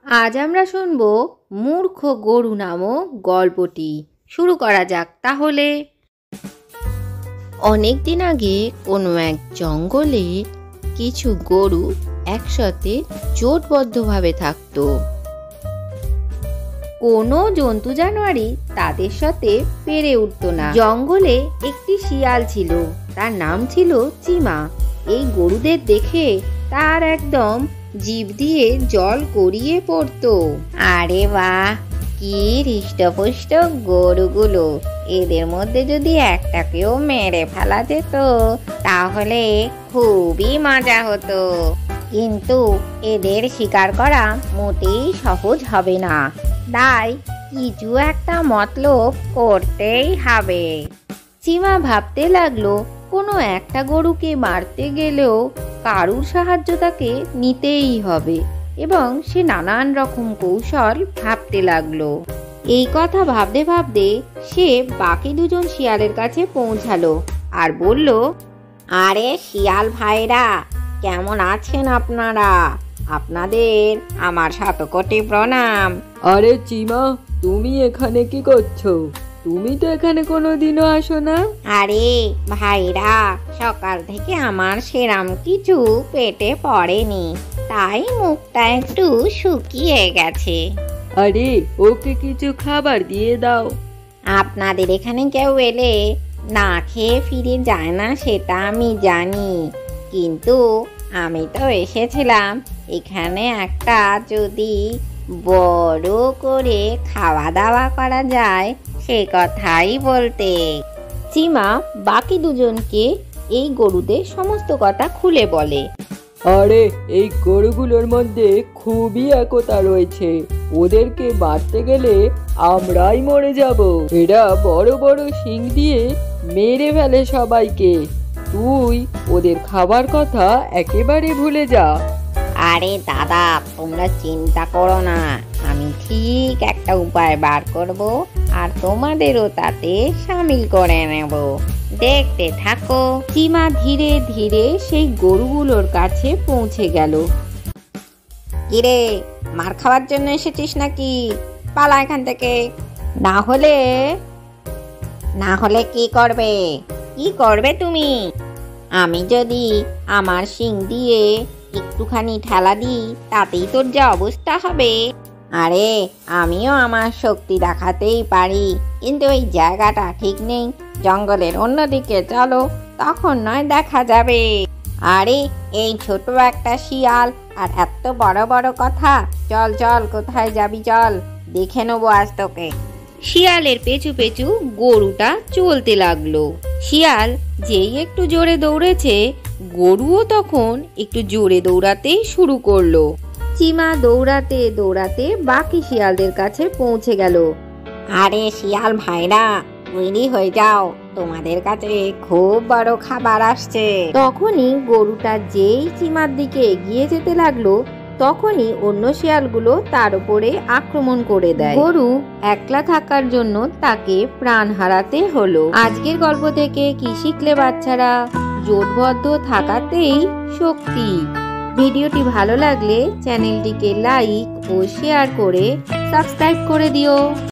আজ আমরা শুনব মূর্খ গরু নামক গল্পটি। শুরু করা যাক তাহলে। অনেক দিন আগে কোনো এক জঙ্গলে কিছু গরু একসাথে জোটবদ্ধভাবে থাকত। কোনো জন্তু জানোয়ারই তাদের সাথে পেরে উঠত না। জঙ্গলে একটি শিয়াল ছিল, তার নাম ছিল চিমা। এই গরুদের দেখে তার একদম জিভ দিয়ে জল গড়িয়ে পড়তো। আরে বাহ, কি হৃষ্টপুষ্ট গরুগুলো! এদের মধ্যে যদি একটাকেও মেরে ফেলা যেত তাহলে খুবই মজা হতো। কিন্তু এদের শিকার করা মোটেই সহজ হবে না, তাই কিছু একটা মতলব করতেই হবে। চিমা ভাবতে লাগলো, কোনো একটা গরুকে মারতে গেলেও কারুর সাহায্য তাকে নিতেই হবে, এবং সে নানান রকম কৌশল ভাবতে লাগলো। এই কথা ভাবতে ভাবতে সে বাকি দুজন শিয়ালের কাছে পৌঁছালো আর বলল, আরে শিয়াল ভাইরা, কেমন আছেন আপনারা? আপনাদের আমার শতকোটি প্রণাম। আরে চিমা, তুমি এখানে কি করছো? তুমি তো এখানে কোনোদিনও আসো না। আরে ভাইরা, সকাল থেকে আমার সেরাম কিছু পেটে পড়েনি, তাই মুখটা একটু শুকিয়ে গেছে। আরে ওকে কিছু খাবার দিয়ে দাও। আপনাদের এখানে কেউ এলে না খেয়ে ফিরে যায় না সেটা আমি জানি, কিন্তু আমি তো এসেছিলাম এখানে একটা যদি বড় করে খাওয়া দাওয়া করা যায় সে কথাই বলতে। চিমা বাকি দুজনকে এই গরুদের সমস্ত কথা খুলে বলে। আরে এই গরুগুলোর মধ্যে খুবই একতা রয়েছে, ওদেরকে মারতে গেলে আমরাই মরে যাব। এরা বড় বড় শিং দিয়ে মেরে ফেলে সবাইকে। তুই ওদের খাবার কথা একেবারে ভুলে যা। আরে দাদা, তোমরা চিন্তা করো না, আমি ঠিক একটা উপায় বার করব আর তোমাদেরও তাতে শামিল করে নেব, দেখতে থাকো। চিমা ধীরে ধীরে সেই গরুগুলোর কাছে পৌঁছে গেল। কিরে, মার খাওয়ার জন্য এসেছিস নাকি? পালা এখান থেকে, না হলে কি করবে তুমি? আমি যদি আমার শিং দিয়ে একটুখানি ঠেলা দিই তাতেই তোর যে অবস্থা হবে। আরে আমিও আমার শক্তি দেখাতেই পারি, কিন্তু এই জায়গাটা ঠিক নেই, জঙ্গলের অন্যদিকে চলো, তখন নয় দেখা যাবে। আরে এই ছোট একটা শিয়াল আর এত বড় বড় কথা, চল চল, কোথায় যাবি চল, দেখে নেবো আজ তোকে। শিয়ালের পেছু পেছু গরুটা চলতে লাগলো। শিয়াল যেই একটু জোরে দৌড়েছে, গরুও তখন একটু জোরে দৌড়াতে শুরু করলো। চিমা দৌড়াতে দৌড়াতে বাকি শিয়ালদের কাছে পৌঁছে গেল। আরে শিয়াল ভাইরা, তৈরি হয়ে যাও, তোমাদের কাছে খুব বড় খাবার আসছে। তখনই গরুটা যেই চিমার দিকে এগিয়ে যেতে লাগলো, তখনই অন্য শিয়ালগুলো তার উপরে আক্রমণ করে দেয়। গরু একলা থাকার জন্য তাকে প্রাণ হারাতে হলো। আজকের গল্প থেকে কি শিখলে বাচ্চারা? জোটবদ্ধ থাকাতেই শক্তি। ভিডিওটি ভালো লাগলে চ্যানেলটিকে লাইক ও শেয়ার করে সাবস্ক্রাইব করে দিও।